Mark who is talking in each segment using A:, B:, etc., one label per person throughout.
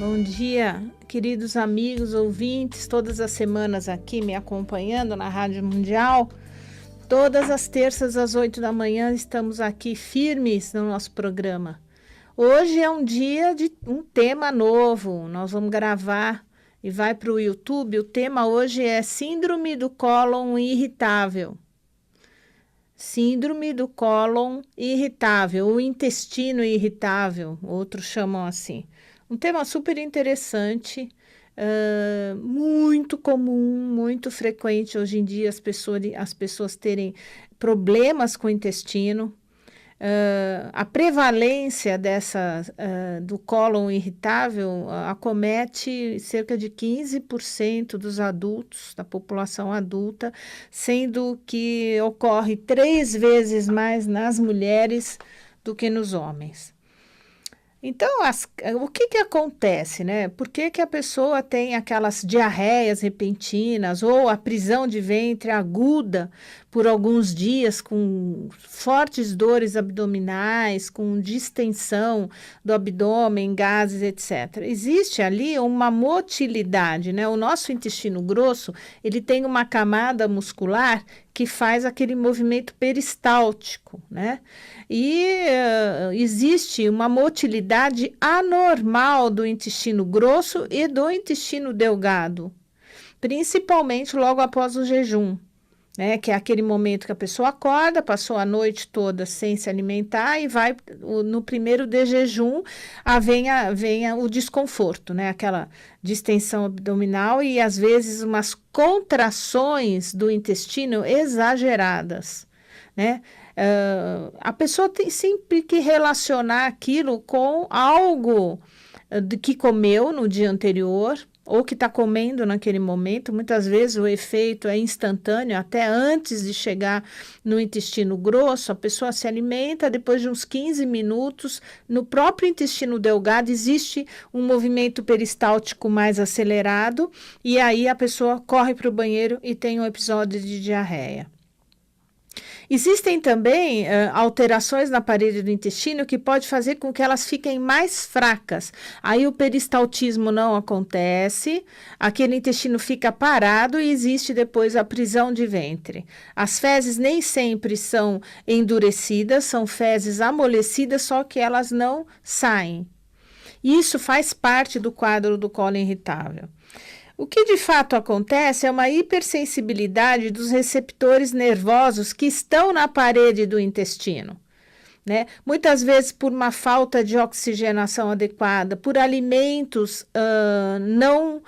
A: Bom dia, queridos amigos, ouvintes, todas as semanas aqui me acompanhando na Rádio Mundial. Todas as terças às 8 da manhã estamos aqui firmes no nosso programa. Hoje é um dia de um tema novo, nós vamos gravar e vai para o YouTube. O tema hoje é Síndrome do Cólon Irritável. Síndrome do cólon irritável, o intestino irritável, outros chamam assim. Um tema super interessante, muito comum, muito frequente hoje em dia as pessoas terem problemas com o intestino. A prevalência do cólon irritável acomete cerca de 15% dos adultos, da população adulta, sendo que ocorre 3 vezes mais nas mulheres do que nos homens. Então, o que acontece, né? Por que a pessoa tem aquelas diarreias repentinas ou a prisão de ventre aguda por alguns dias com fortes dores abdominais, com distensão do abdômen, gases, etc. Existe ali uma motilidade, né? O nosso intestino grosso, ele tem uma camada muscular que faz aquele movimento peristáltico, né? E existe uma motilidade anormal do intestino grosso e do intestino delgado, principalmente logo após o jejum, né? Que é aquele momento que a pessoa acorda, passou a noite toda sem se alimentar e vai no primeiro de jejum, venha o desconforto, né? Aquela distensão abdominal e às vezes umas contrações do intestino exageradas, né? A pessoa tem sempre que relacionar aquilo com algo que comeu no dia anterior ou que está comendo naquele momento. Muitas vezes o efeito é instantâneo, até antes de chegar no intestino grosso, a pessoa se alimenta, depois de uns 15 minutos, no próprio intestino delgado existe um movimento peristáltico mais acelerado e aí a pessoa corre para o banheiro e tem um episódio de diarreia. Existem também alterações na parede do intestino que pode fazer com que elas fiquem mais fracas. Aí o peristaltismo não acontece, aquele intestino fica parado e existe depois a prisão de ventre. As fezes nem sempre são endurecidas, são fezes amolecidas, só que elas não saem. Isso faz parte do quadro do cólon irritável. O que de fato acontece é uma hipersensibilidade dos receptores nervosos que estão na parede do intestino, né? Muitas vezes por uma falta de oxigenação adequada, por alimentos não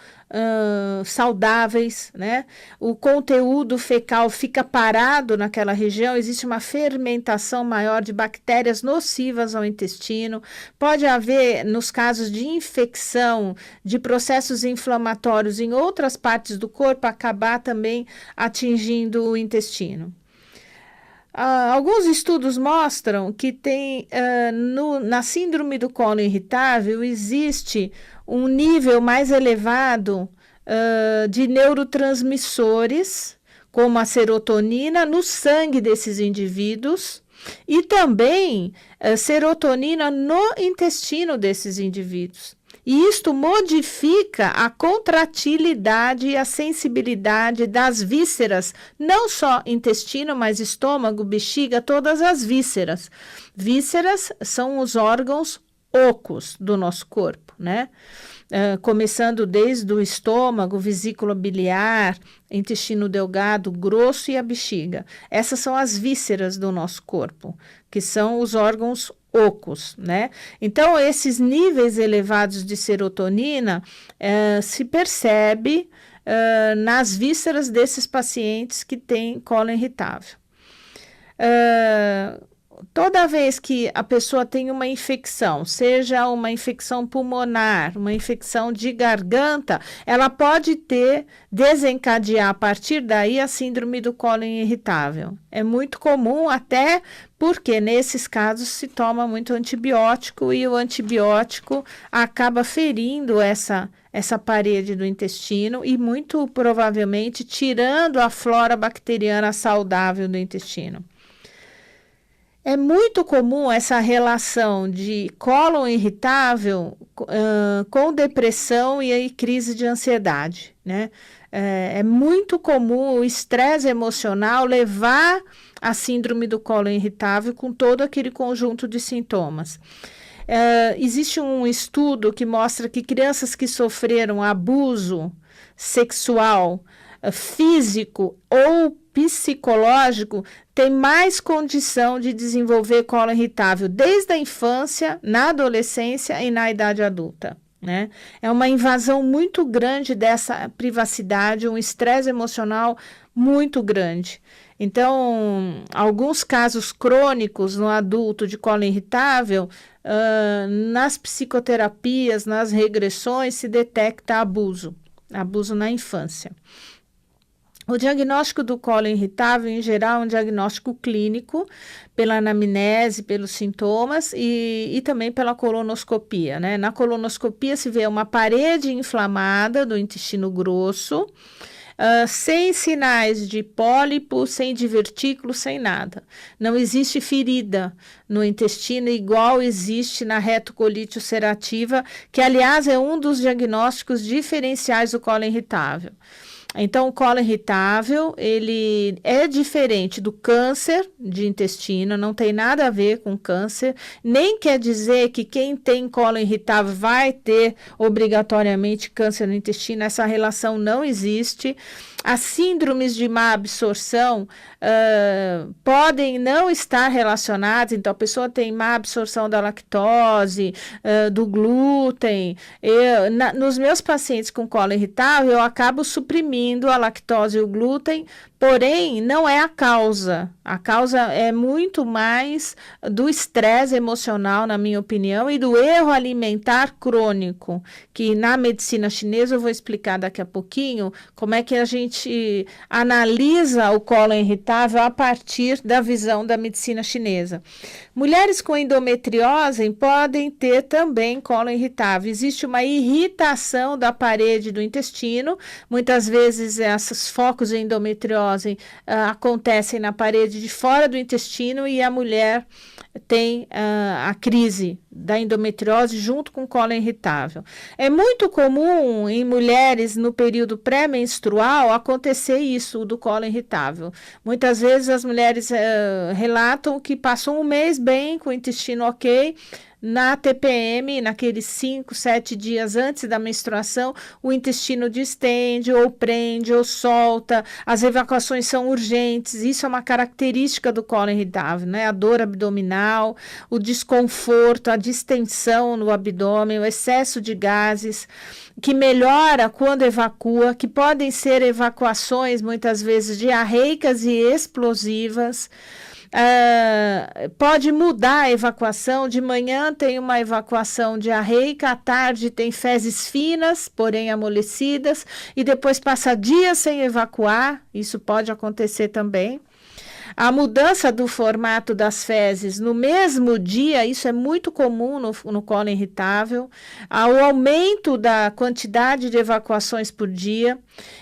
A: saudáveis, né? O conteúdo fecal fica parado naquela região, existe uma fermentação maior de bactérias nocivas ao intestino, pode haver, nos casos de infecção, de processos inflamatórios em outras partes do corpo, acabar também atingindo o intestino. Alguns estudos mostram que na síndrome do cólon irritável existe um nível mais elevado de neurotransmissores, como a serotonina, no sangue desses indivíduos e também serotonina no intestino desses indivíduos. E isto modifica a contratilidade e a sensibilidade das vísceras, não só intestino, mas estômago, bexiga, todas as vísceras. Vísceras são os órgãos ocos do nosso corpo, né? Começando desde o estômago, vesícula biliar, intestino delgado, grosso e a bexiga. Essas são as vísceras do nosso corpo, que são os órgãos ocos, né? Então, esses níveis elevados de serotonina se percebe nas vísceras desses pacientes que têm cólon irritável. Toda vez que a pessoa tem uma infecção, seja uma infecção pulmonar, uma infecção de garganta, ela pode desencadear a partir daí a síndrome do cólon irritável. É muito comum até porque nesses casos se toma muito antibiótico e o antibiótico acaba ferindo essa parede do intestino e muito provavelmente tirando a flora bacteriana saudável do intestino. É muito comum essa relação de cólon irritável com depressão e aí crise de ansiedade, né? É muito comum o estresse emocional levar à síndrome do cólon irritável com todo aquele conjunto de sintomas. Existe um estudo que mostra que crianças que sofreram abuso sexual, físico ou psicológico têm mais condição de desenvolver cólon irritável desde a infância, na adolescência e na idade adulta. Né? É uma invasão muito grande dessa privacidade, um estresse emocional muito grande. Então, alguns casos crônicos no adulto de cólon irritável, nas psicoterapias, nas regressões, se detecta abuso na infância. O diagnóstico do cólon irritável, em geral, é um diagnóstico clínico, pela anamnese, pelos sintomas e também pela colonoscopia, né? Na colonoscopia se vê uma parede inflamada do intestino grosso, sem sinais de pólipo, sem divertículo, sem nada. Não existe ferida no intestino igual existe na retocolite ulcerativa, que, aliás, é um dos diagnósticos diferenciais do cólon irritável. Então, o cólon irritável, ele é diferente do câncer de intestino, não tem nada a ver com câncer, nem quer dizer que quem tem cólon irritável vai ter obrigatoriamente câncer no intestino, essa relação não existe. As síndromes de má absorção podem não estar relacionadas, então a pessoa tem má absorção da lactose, do glúten. Nos meus pacientes com cólon irritável, eu acabo suprimindo a lactose e o glúten, porém não é a causa. A causa é muito mais do estresse emocional, na minha opinião, e do erro alimentar crônico, que na medicina chinesa eu vou explicar daqui a pouquinho como é que a gente analisa o cólon irritável a partir da visão da medicina chinesa. Mulheres com endometriose podem ter também cólon irritável. Existe uma irritação da parede do intestino, muitas vezes esses focos de endometriose acontecem na parede de fora do intestino e a mulher tem a crise da endometriose junto com cólon irritável. É muito comum em mulheres no período pré-menstrual acontecer isso do cólon irritável. Muitas vezes as mulheres relatam que passam um mês bem, com o intestino ok. Na TPM, naqueles 5, 7 dias antes da menstruação, o intestino distende, ou prende, ou solta, as evacuações são urgentes, isso é uma característica do cólon irritável, né? A dor abdominal, o desconforto, a distensão no abdômen, o excesso de gases, que melhora quando evacua, que podem ser evacuações, muitas vezes, diarreicas e explosivas. Pode mudar a evacuação, de manhã tem uma evacuação diarreica, à tarde tem fezes finas, porém amolecidas, e depois passa dias sem evacuar, isso pode acontecer também. A mudança do formato das fezes no mesmo dia, isso é muito comum no cólon irritável. O aumento da quantidade de evacuações por dia.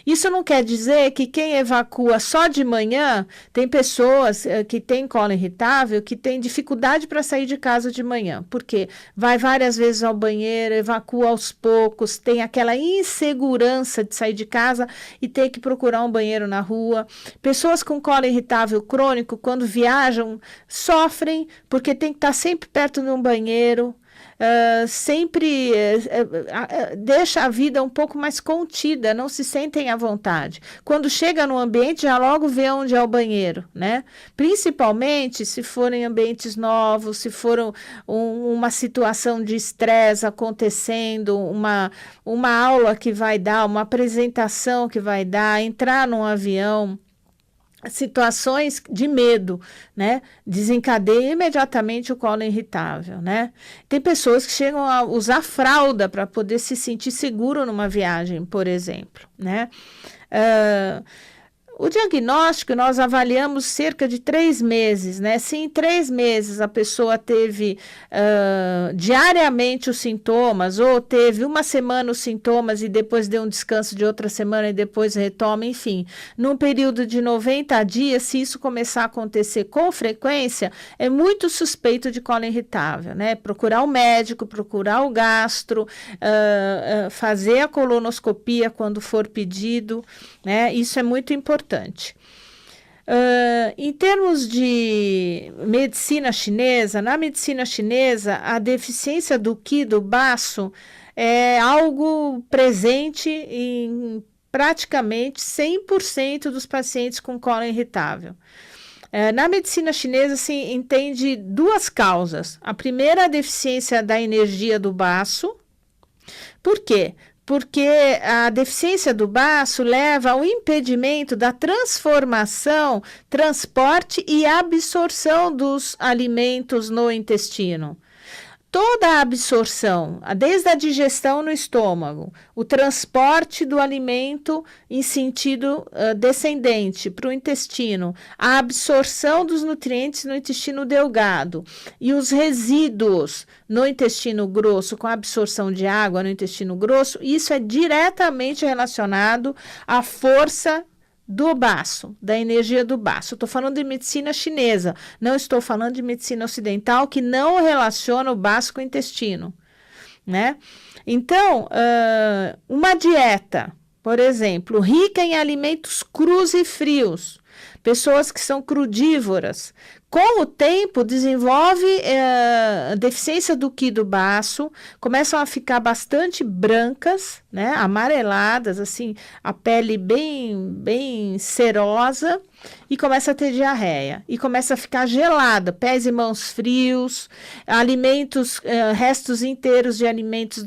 A: Isso não quer dizer que quem evacua só de manhã, tem pessoas que têm cólon irritável que têm dificuldade para sair de casa de manhã, porque vai várias vezes ao banheiro, evacua aos poucos, tem aquela insegurança de sair de casa e ter que procurar um banheiro na rua. Pessoas com cólon irritável crônico, quando viajam, sofrem porque tem que estar sempre perto de um banheiro, sempre deixa a vida um pouco mais contida, não se sentem à vontade. Quando chega no ambiente, já logo vê onde é o banheiro, né? Principalmente se forem ambientes novos, se for uma situação de estresse acontecendo, uma aula que vai dar, uma apresentação que vai dar, entrar num avião, situações de medo, né? Desencadeia imediatamente o cólon irritável, né? Tem pessoas que chegam a usar fralda para poder se sentir seguro numa viagem, por exemplo, né? O diagnóstico nós avaliamos cerca de 3 meses, né? Se em 3 meses a pessoa teve diariamente os sintomas, ou teve uma semana os sintomas e depois deu um descanso de outra semana e depois retoma, enfim, num período de 90 dias, se isso começar a acontecer com frequência, é muito suspeito de cólon irritável, né? Procurar o médico, procurar o gastro, fazer a colonoscopia quando for pedido, né? Isso é muito importante. Em termos de medicina chinesa, na medicina chinesa, a deficiência do Qi, do baço, é algo presente em praticamente 100% dos pacientes com cólon irritável. Na medicina chinesa se entende 2 causas. A primeira, a deficiência da energia do baço. Por quê? Porque a deficiência do baço leva ao impedimento da transformação, transporte e absorção dos alimentos no intestino. Toda a absorção, desde a digestão no estômago, o transporte do alimento em sentido descendente para o intestino, a absorção dos nutrientes no intestino delgado e os resíduos no intestino grosso, com a absorção de água no intestino grosso, isso é diretamente relacionado à força do baço, da energia do baço. Estou falando de medicina chinesa, não estou falando de medicina ocidental, que não relaciona o baço com o intestino, né? Então, uma dieta, por exemplo, rica em alimentos crus e frios, pessoas que são crudívoras, com o tempo desenvolve deficiência do Qi do baço, começam a ficar bastante brancas, né, amareladas, assim, a pele bem serosa, e começa a ter diarreia, e começa a ficar gelada, pés e mãos frios, alimentos, restos inteiros de alimentos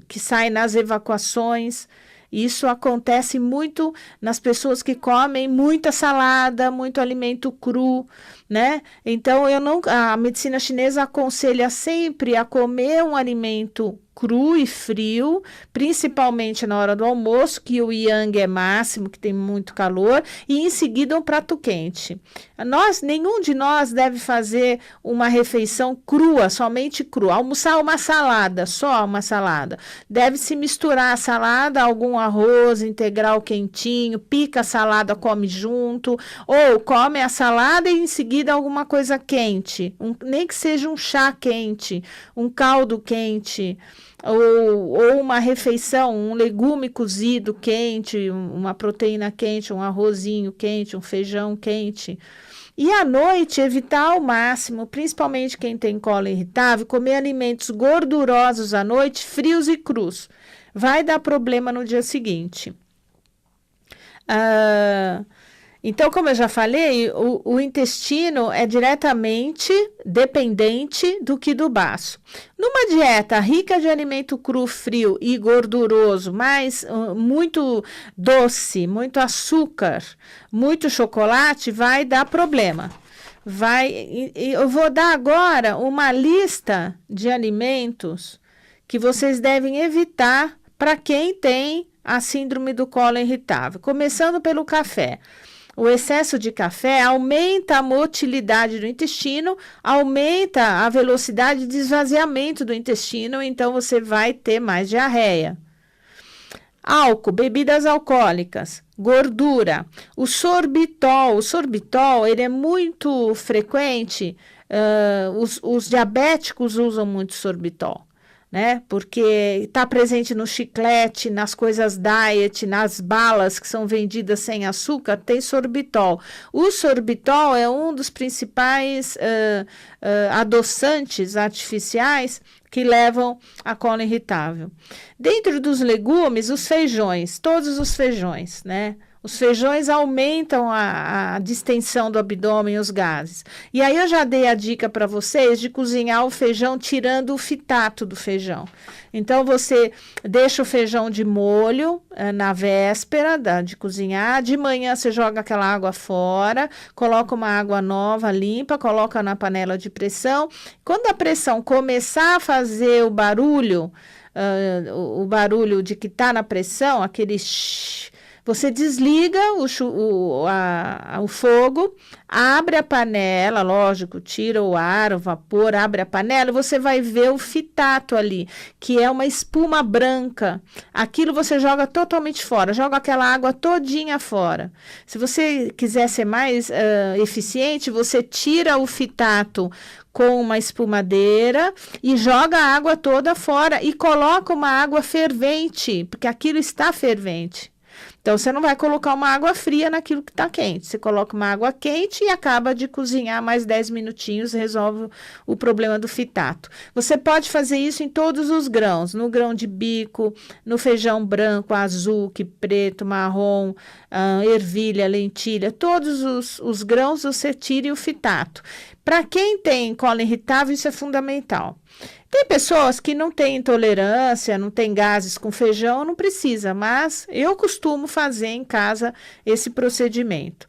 A: que saem nas evacuações. Isso acontece muito nas pessoas que comem muita salada, muito alimento cru, né? Então, a medicina chinesa aconselha sempre a comer um alimento cru e frio, principalmente na hora do almoço, que o yang é máximo, que tem muito calor, e em seguida um prato quente. Nenhum de nós deve fazer uma refeição crua, somente crua. Almoçar uma salada, só uma salada. Deve-se misturar a salada, algum arroz integral quentinho, pica a salada, come junto, ou come a salada e em seguida alguma coisa quente, nem que seja um chá quente, um caldo quente, ou uma refeição, um legume cozido quente, uma proteína quente, um arrozinho quente, um feijão quente. E à noite, evitar ao máximo, principalmente quem tem cólon irritável, comer alimentos gordurosos à noite, frios e crus. Vai dar problema no dia seguinte. Então, como eu já falei, o intestino é diretamente dependente do Qi do baço. Numa dieta rica de alimento cru, frio e gorduroso, mas muito doce, muito açúcar, muito chocolate, vai dar problema. Eu vou dar agora uma lista de alimentos que vocês devem evitar para quem tem a síndrome do cólon irritável. Começando pelo café. O excesso de café aumenta a motilidade do intestino, aumenta a velocidade de esvaziamento do intestino, então você vai ter mais diarreia. Álcool, bebidas alcoólicas, gordura, o sorbitol ele é muito frequente, os diabéticos usam muito sorbitol, né? Porque está presente no chiclete, nas coisas diet, nas balas que são vendidas sem açúcar, tem sorbitol. O sorbitol é um dos principais adoçantes artificiais que levam a cólon irritável. Dentro dos legumes, os feijões, todos os feijões, né? Os feijões aumentam a distensão do abdômen e os gases. E aí eu já dei a dica para vocês de cozinhar o feijão tirando o fitato do feijão. Então, você deixa o feijão de molho na véspera de cozinhar. De manhã, você joga aquela água fora, coloca uma água nova, limpa, coloca na panela de pressão. Quando a pressão começar a fazer o barulho de que está na pressão, aquele Você desliga o fogo, abre a panela, lógico, tira o ar, o vapor, abre a panela, e você vai ver o fitato ali, que é uma espuma branca. Aquilo você joga totalmente fora, joga aquela água todinha fora. Se você quiser ser mais eficiente, você tira o fitato com uma espumadeira e joga a água toda fora e coloca uma água fervente, porque aquilo está fervente. Então, você não vai colocar uma água fria naquilo que está quente. Você coloca uma água quente e acaba de cozinhar mais 10 minutinhos, resolve o problema do fitato. Você pode fazer isso em todos os grãos, no grão de bico, no feijão branco, azul, preto, marrom, ervilha, lentilha, todos os grãos você tira o fitato. Para quem tem cólon irritável, isso é fundamental. Tem pessoas que não têm intolerância, não têm gases com feijão, não precisa, mas eu costumo fazer em casa esse procedimento.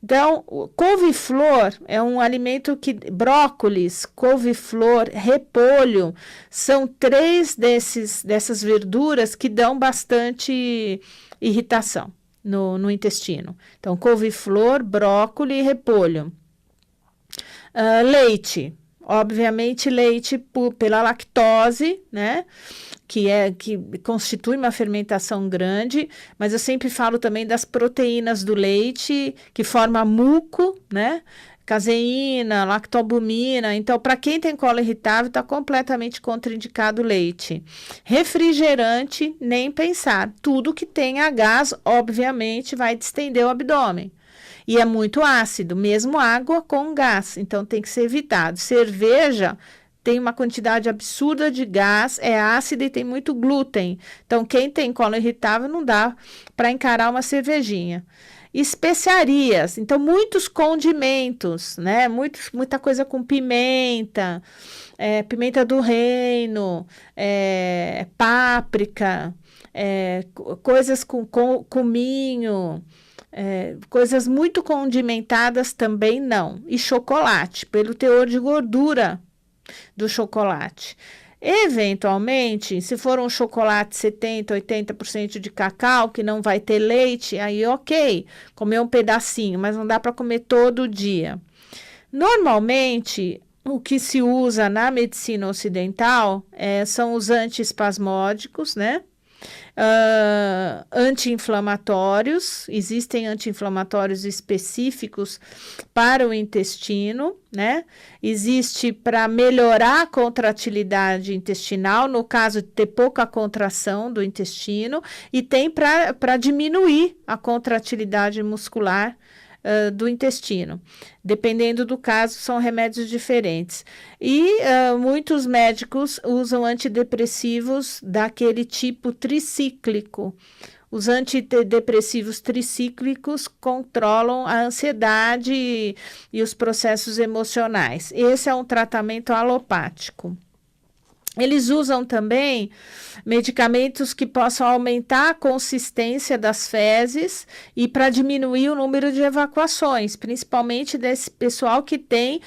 A: Então, couve-flor é um alimento que, brócolis, couve-flor, repolho, são 3 dessas verduras que dão bastante irritação no intestino. Então, couve-flor, brócolis e repolho. Leite. Obviamente, leite pela lactose, né? Que constitui uma fermentação grande, mas eu sempre falo também das proteínas do leite, que forma muco, né? Caseína, lactobumina. Então, para quem tem cólon irritável, está completamente contraindicado o leite. Refrigerante, nem pensar. Tudo que tenha gás, obviamente, vai distender o abdômen. E é muito ácido, mesmo água com gás, então tem que ser evitado. Cerveja tem uma quantidade absurda de gás, é ácida e tem muito glúten. Então, quem tem cólon irritável não dá para encarar uma cervejinha. Especiarias, então muitos condimentos, né? Muita coisa com pimenta, pimenta do reino, páprica, coisas com cominho. Coisas muito condimentadas também não. E chocolate, pelo teor de gordura do chocolate. Eventualmente, se for um chocolate 70%, 80% de cacau, que não vai ter leite, aí ok, comer um pedacinho, mas não dá para comer todo dia. Normalmente, o que se usa na medicina ocidental são os antiespasmódicos, né? Anti-inflamatórios, existem anti-inflamatórios específicos para o intestino, né? Existe para melhorar a contratilidade intestinal, no caso de ter pouca contração do intestino, e tem para diminuir a contratilidade muscular do intestino. Dependendo do caso, são remédios diferentes. E muitos médicos usam antidepressivos daquele tipo tricíclico. Os antidepressivos tricíclicos controlam a ansiedade e os processos emocionais. Esse é um tratamento alopático. Eles usam também medicamentos que possam aumentar a consistência das fezes e para diminuir o número de evacuações, principalmente desse pessoal que tem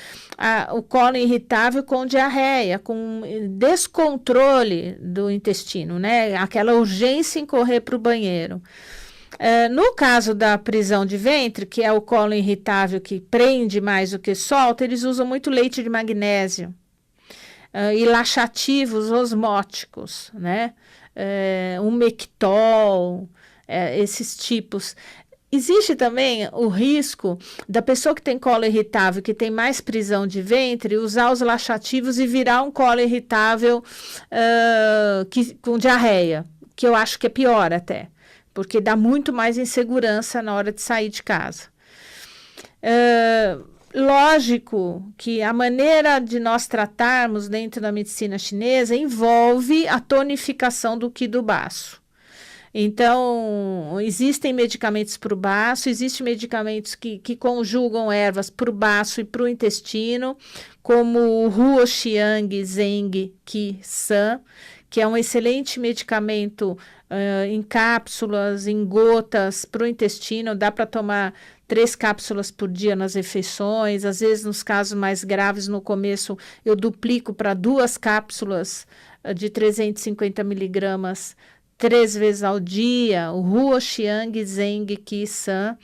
A: o cólon irritável com diarreia, com descontrole do intestino, né? Aquela urgência em correr para o banheiro. No caso da prisão de ventre, que é o cólon irritável que prende mais do que solta, eles usam muito leite de magnésio. E laxativos osmóticos, né? Mectol, esses tipos. Existe também o risco da pessoa que tem cólon irritável, que tem mais prisão de ventre, usar os laxativos e virar um cólon irritável com diarreia, que eu acho que é pior até, porque dá muito mais insegurança na hora de sair de casa. Lógico que a maneira de nós tratarmos dentro da medicina chinesa envolve a tonificação do Qi do baço. Então, existem medicamentos para o baço, existem medicamentos que conjugam ervas para o baço e para o intestino, como o Huo Xiang Zeng Qi San, que é um excelente medicamento em cápsulas, em gotas para o intestino, dá para tomar 3 cápsulas por dia nas refeições, às vezes nos casos mais graves no começo eu duplico para 2 cápsulas de 350 miligramas 3 vezes ao dia, o Huo Xiang Zeng Qi San.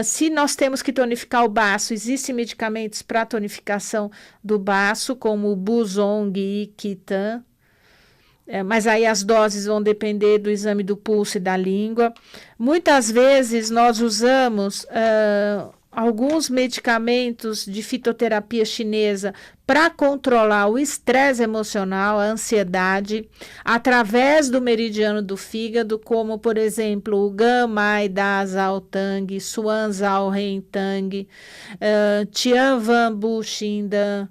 A: Se nós temos que tonificar o baço, existem medicamentos para tonificação do baço, como o Buzong e Qitan, mas aí as doses vão depender do exame do pulso e da língua. Muitas vezes nós usamos alguns medicamentos de fitoterapia chinesa para controlar o estresse emocional, a ansiedade, através do meridiano do fígado, como, por exemplo, o Gamai Da Zhao Tang, Suan Zhao Ren Tang, Tian Van Bu Xindan.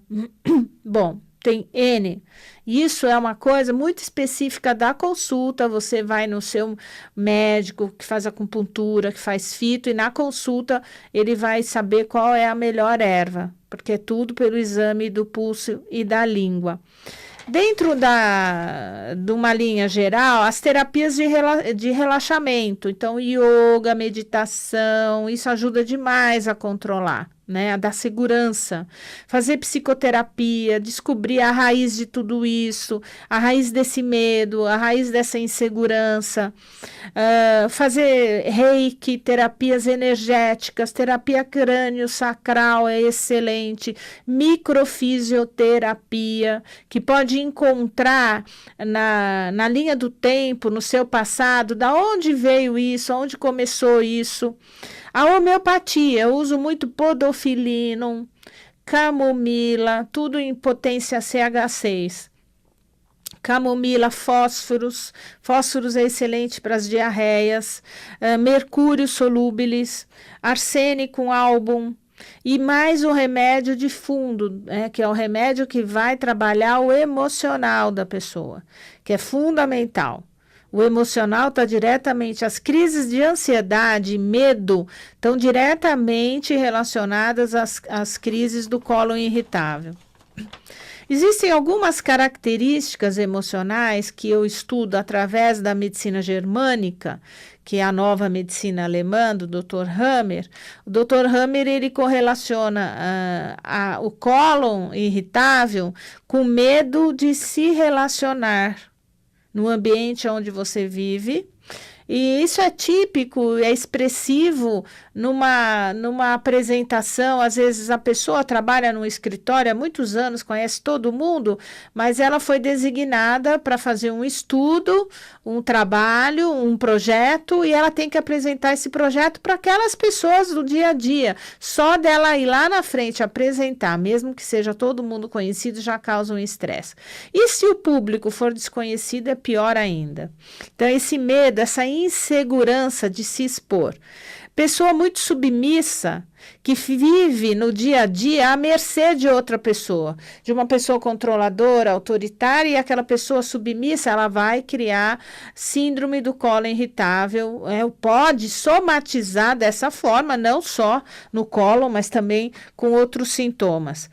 A: Bom, tem N. Isso é uma coisa muito específica da consulta. Você vai no seu médico que faz acupuntura, que faz fito, e na consulta ele vai saber qual é a melhor erva, porque é tudo pelo exame do pulso e da língua. Dentro de uma linha geral, as terapias de relaxamento, então yoga, meditação, isso ajuda demais a controlar, né, a dar segurança, fazer psicoterapia, descobrir a raiz de tudo isso, a raiz desse medo, a raiz dessa insegurança, fazer reiki, terapias energéticas, terapia crânio-sacral é excelente, microfisioterapia, que pode encontrar na linha do tempo, no seu passado, da onde veio isso, onde começou isso. A homeopatia, eu uso muito podofilinum, camomila, tudo em potência CH6. Camomila, fósforos é excelente para as diarreias, mercúrio solúbilis, arsênico álbum, e mais o remédio de fundo, que é o remédio que vai trabalhar o emocional da pessoa, que é fundamental. O emocional está diretamente, as crises de ansiedade e medo estão diretamente relacionadas às crises do cólon irritável. Existem algumas características emocionais que eu estudo através da medicina germânica, que é a nova medicina alemã do Dr. Hammer. O Dr. Hammer ele correlaciona o cólon irritável com medo de se relacionar no ambiente onde você vive, e isso é típico, é expressivo numa apresentação. Às vezes a pessoa trabalha num escritório há muitos anos, conhece todo mundo, mas ela foi designada para fazer um estudo, um trabalho, um projeto, e ela tem que apresentar esse projeto para aquelas pessoas do dia a dia. Só dela ir lá na frente apresentar, mesmo que seja todo mundo conhecido, já causa um estresse. E se o público for desconhecido, é pior ainda. Então, esse medo, essa insegurança de se expor. Pessoa muito submissa, que vive no dia a dia à mercê de outra pessoa, de uma pessoa controladora, autoritária, e aquela pessoa submissa, ela vai criar síndrome do cólon irritável, pode somatizar dessa forma, não só no cólon, mas também com outros sintomas.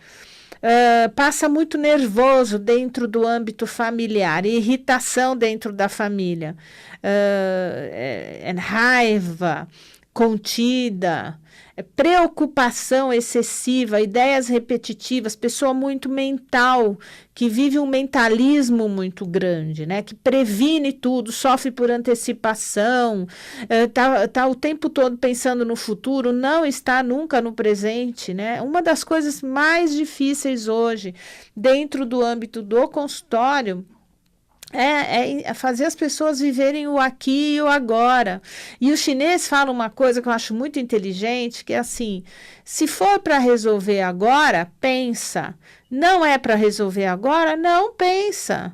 A: Passa muito nervoso dentro do âmbito familiar, irritação dentro da família, raiva contida, preocupação excessiva, ideias repetitivas, pessoa muito mental, que vive um mentalismo muito grande, né? Que previne tudo, sofre por antecipação, tá o tempo todo pensando no futuro, não está nunca no presente, né? Uma das coisas mais difíceis hoje, dentro do âmbito do consultório, é fazer as pessoas viverem o aqui e o agora. E o chinês fala uma coisa que eu acho muito inteligente, que é assim: se for para resolver agora, pensa. Não é para resolver agora, não pensa.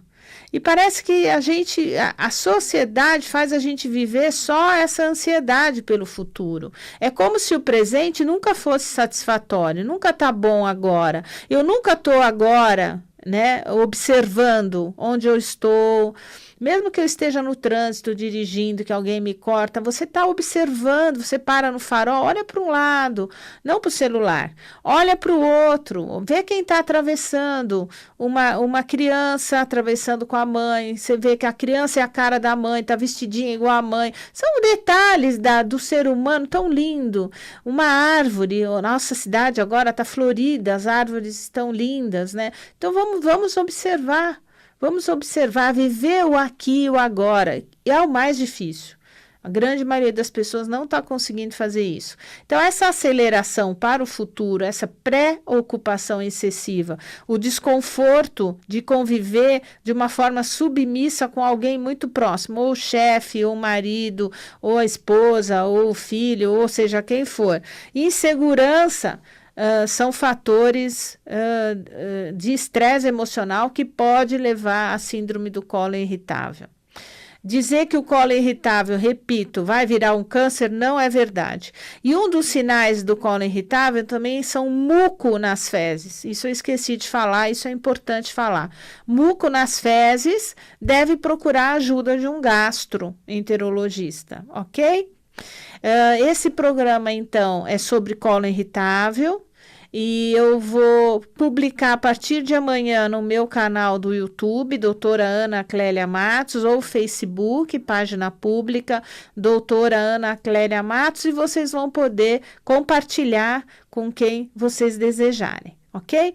A: E parece que a sociedade faz a gente viver só essa ansiedade pelo futuro. É como se o presente nunca fosse satisfatório, nunca está bom agora. Eu nunca estou agora, né, observando onde eu estou, mesmo que eu esteja no trânsito dirigindo, que alguém me corta, você está observando, você para no farol, olha para um lado, não para o celular, olha para o outro, vê quem está atravessando, uma criança atravessando com a mãe, você vê que a criança é a cara da mãe, está vestidinha igual a mãe, são detalhes do ser humano tão lindo. Uma árvore, nossa cidade agora está florida, as árvores estão lindas, né? Então vamos observar. Vamos observar, viver o aqui e o agora. E é o mais difícil. A grande maioria das pessoas não está conseguindo fazer isso. Então, essa aceleração para o futuro, essa preocupação excessiva, o desconforto de conviver de uma forma submissa com alguém muito próximo, ou o chefe, ou o marido, ou a esposa, ou o filho, ou seja, quem for. Insegurança. São fatores de estresse emocional que pode levar à síndrome do colo irritável. Dizer que o colo irritável, repito, vai virar um câncer não é verdade. E um dos sinais do colo irritável também são muco nas fezes. Isso eu esqueci de falar, isso é importante falar. Muco nas fezes, deve procurar a ajuda de um gastroenterologista, ok? Esse programa, então, é sobre colo irritável. E eu vou publicar a partir de amanhã no meu canal do YouTube, doutora Ana Clélia Matos, ou Facebook, página pública, doutora Ana Clélia Matos, e vocês vão poder compartilhar com quem vocês desejarem, ok?